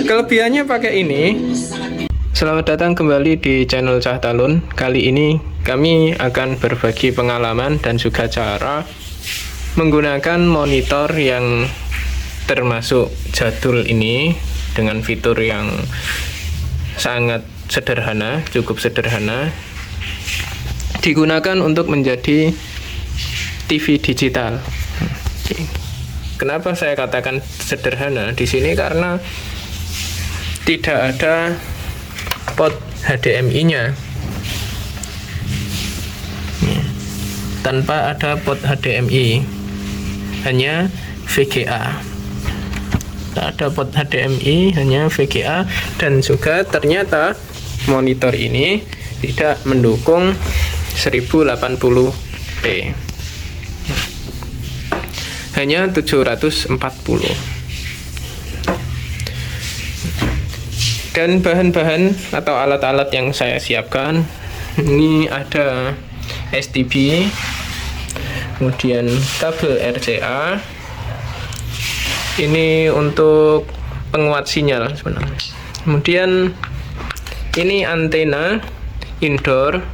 Kelebihannya pakai ini. Selamat datang kembali di channel Cah Talun. Kali ini kami akan berbagi pengalaman dan juga cara menggunakan monitor yang termasuk jadul ini dengan fitur yang sangat sederhana, cukup sederhana, digunakan untuk menjadi TV digital. Kenapa saya katakan sederhana di sini? Karena tidak ada port HDMI-nya. Tanpa ada port HDMI, hanya VGA. Tidak ada port HDMI, hanya VGA, dan juga ternyata monitor ini tidak mendukung 1080p. Hanya 740. Dan bahan-bahan atau alat-alat yang saya siapkan, ini ada STB, kemudian kabel RCA, ini untuk penguat sinyal sebenarnya. Kemudian ini antena indoor,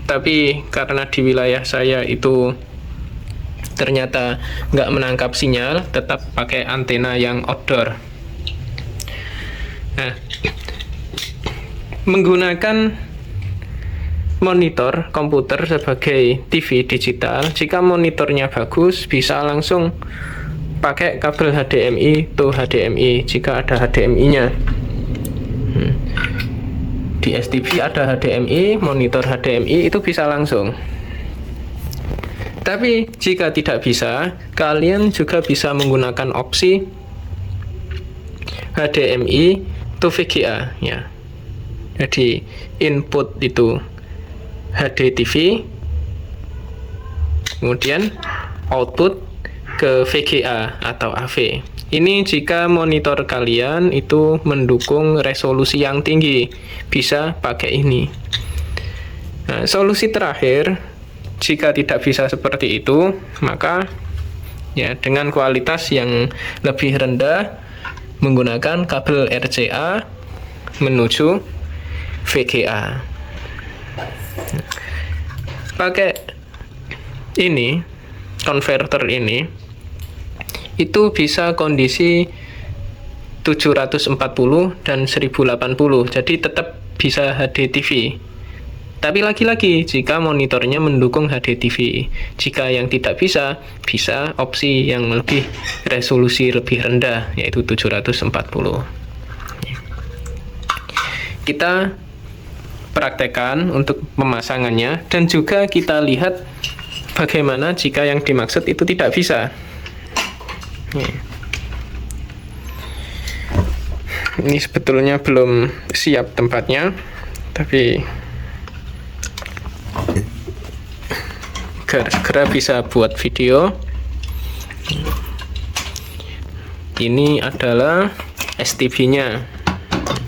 tapi karena di wilayah saya itu ternyata nggak menangkap sinyal, tetap pakai antena yang outdoor. Nah, menggunakan monitor komputer sebagai TV digital, jika monitornya bagus bisa langsung pakai kabel HDMI to HDMI jika ada HDMI-nya. Di STB ada HDMI, monitor HDMI itu bisa langsung. Tapi jika tidak bisa, kalian juga bisa menggunakan opsi HDMI to VGA ya. Jadi input itu HDTV, kemudian output ke VGA atau AV. Ini jika monitor kalian itu mendukung resolusi yang tinggi, bisa pakai ini. Nah, solusi terakhir, jika tidak bisa seperti itu, maka ya dengan kualitas yang lebih rendah menggunakan kabel RCA menuju VGA. Pakai ini, konverter ini, itu bisa kondisi 740 dan 1080, jadi tetap bisa HDTV. Tapi lagi-lagi jika monitornya mendukung HDTV. Jika yang tidak bisa, bisa opsi yang lebih resolusi lebih rendah, yaitu 740. Kita praktekkan untuk pemasangannya, dan juga kita lihat bagaimana jika yang dimaksud itu tidak bisa. Ini sebetulnya belum siap tempatnya, tapi segera bisa buat video. Ini adalah STB-nya,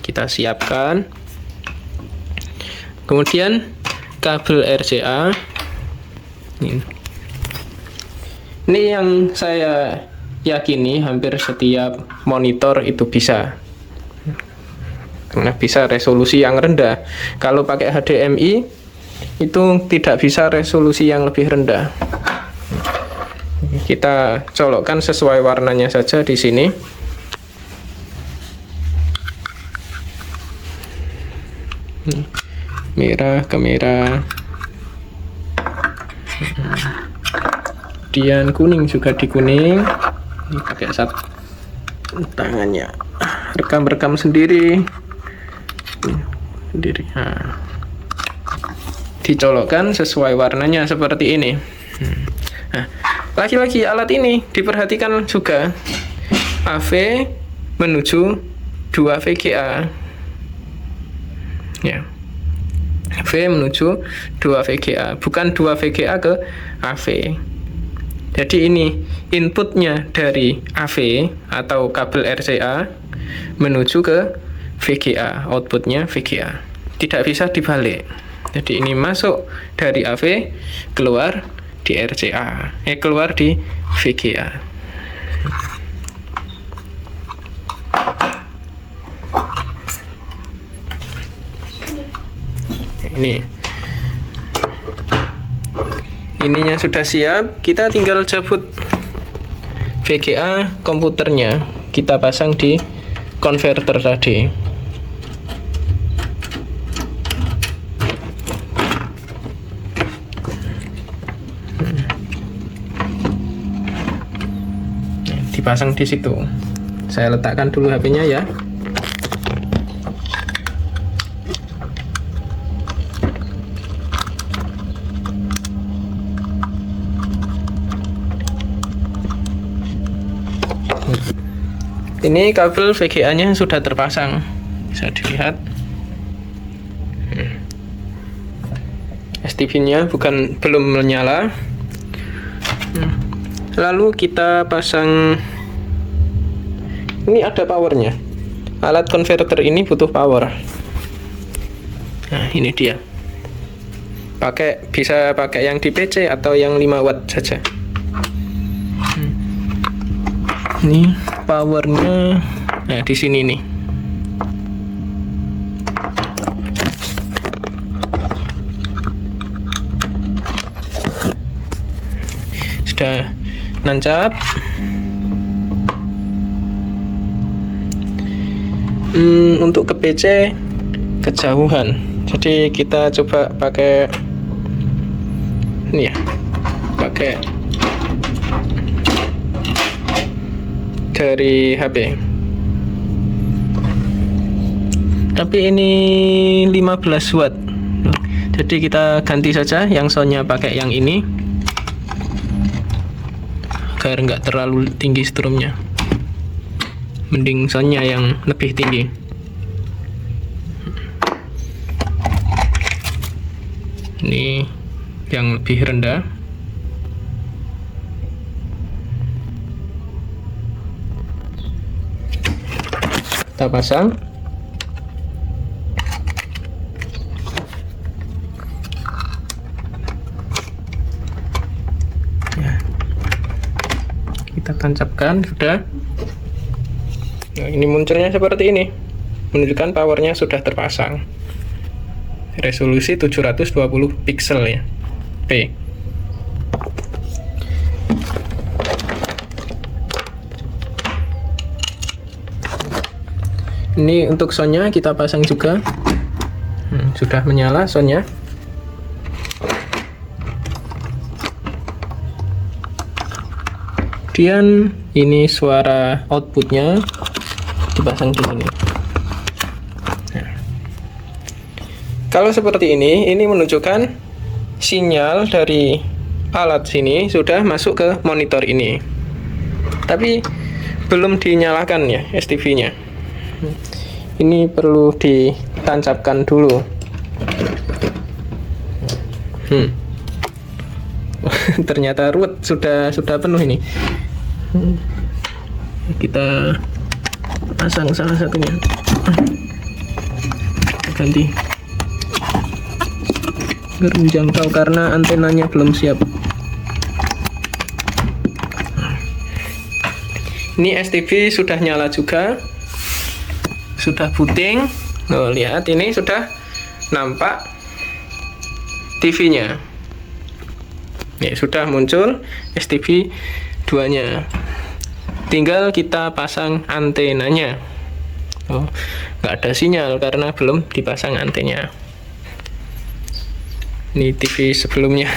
kita siapkan. Kemudian kabel RCA. Ini yang saya yakini hampir setiap monitor itu bisa, karena bisa resolusi yang rendah. Kalau pakai HDMI itu tidak bisa resolusi yang lebih rendah. Kita colokkan sesuai warnanya saja di sini. Merah ke merah, kemudian kuning juga di kuning. Ini pakai tangannya, rekam sendiri. Nah, dicolokkan sesuai warnanya seperti ini. Nah, lagi-lagi alat ini diperhatikan juga, AV menuju 2 VGA ya, AV menuju 2 VGA, bukan 2 VGA ke AV. Jadi ini inputnya dari AV atau kabel RCA menuju ke VGA, outputnya VGA, tidak bisa dibalik. Jadi ini masuk dari AV, keluar di RCA, keluar di VGA. ininya sudah siap, kita tinggal cabut VGA komputernya, kita pasang di konverter tadi. Dipasang di situ. Saya letakkan dulu HP-nya ya. Ini kabel VGA-nya sudah terpasang, bisa dilihat. STV-nya belum menyala. Lalu kita pasang. Ini ada powernya. Alat konverter ini butuh power. Nah, ini dia. Bisa pakai yang di PC atau yang 5 watt saja. Ini powernya. Nah, di sini nih. Sudah nancap. Untuk ke PC kejauhan, jadi kita coba pakai ini ya, pakai dari HP. Tapi ini 15 watt, jadi kita ganti saja yang soundnya pakai yang ini agar nggak terlalu tinggi strumnya. Mending soundnya yang lebih tinggi. Ini yang lebih rendah. Kita pasang. Ya. Kita tancapkan, sudah. Nah, ini munculnya seperti ini, menunjukkan powernya sudah terpasang. Resolusi 720 pixel ya, P. Ini untuk soundnya kita pasang juga. Sudah menyala soundnya. Kemudian ini suara outputnya dipasang di sini. Nah, kalau seperti ini menunjukkan sinyal dari alat sini sudah masuk ke monitor ini, tapi belum dinyalakan ya STV-nya. Ini perlu ditancapkan dulu. Ternyata ruwet, sudah penuh ini. Kita pasang salah satunya, ganti biar menjangkau karena antenanya belum siap. Ini STV sudah nyala juga, sudah booting. Oh, lihat ini sudah nampak TV-nya. Ya, sudah muncul STV 2-nya. Tinggal kita pasang antenanya. Oh, nggak ada sinyal karena belum dipasang antenanya. Ini TV sebelumnya.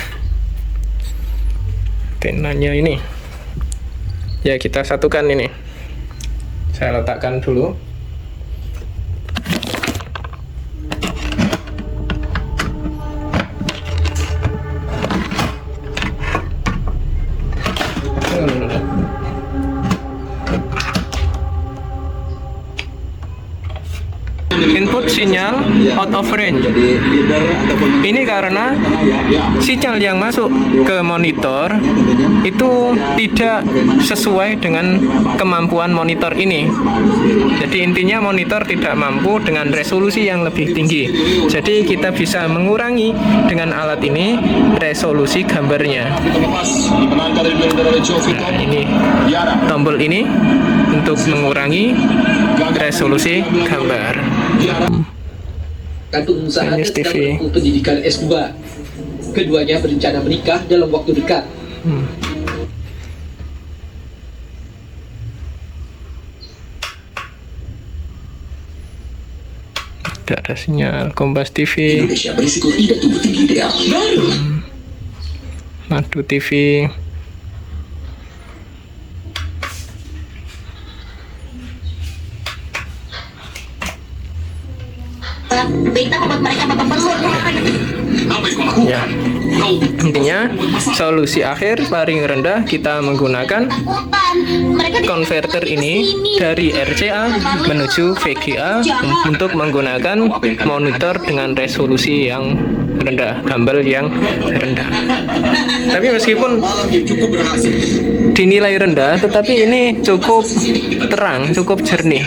Antenanya ini. Ya, kita satukan ini. Saya letakkan dulu. Input sinyal out of range. Ini karena sinyal yang masuk ke monitor itu tidak sesuai dengan kemampuan monitor ini. Jadi intinya monitor tidak mampu dengan resolusi yang lebih tinggi. Jadi kita bisa mengurangi dengan alat ini resolusi gambarnya. Nah, ini tombol ini untuk mengurangi resolusi gambar. dan pengusaha Genius sedang TV. menempuh pendidikan S2. Keduanya berencana menikah dalam waktu dekat. Tidak ada sinyal. Kompas TV, Indonesia berisiko tidak tumbuh tinggi ideal. Baru. Madu TV, Beta membuat mereka babak belur. Apa yang kau lakukan? ya. Intinya solusi akhir paling rendah kita menggunakan Takutan. Mereka konverter ini dari RCA menuju VGA untuk menggunakan monitor dengan resolusi yang rendah, gambar yang rendah. Tapi meskipun Yang cukup berhasil. dinilai rendah, tetapi ini cukup terang, cukup jernih.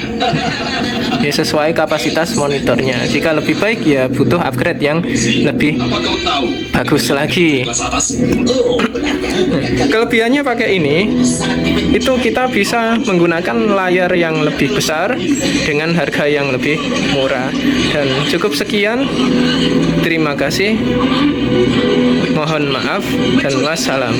Ya, sesuai kapasitas monitornya. Jika lebih baik ya butuh upgrade yang lebih Apa kau tahu? bagus lagi. Kelas atas? Oh, Kelebihannya pakai ini, itu kita bisa menggunakan layar yang lebih besar dengan harga yang lebih murah. Dan cukup sekian. Terima kasih. Mohon maaf dan wassalam.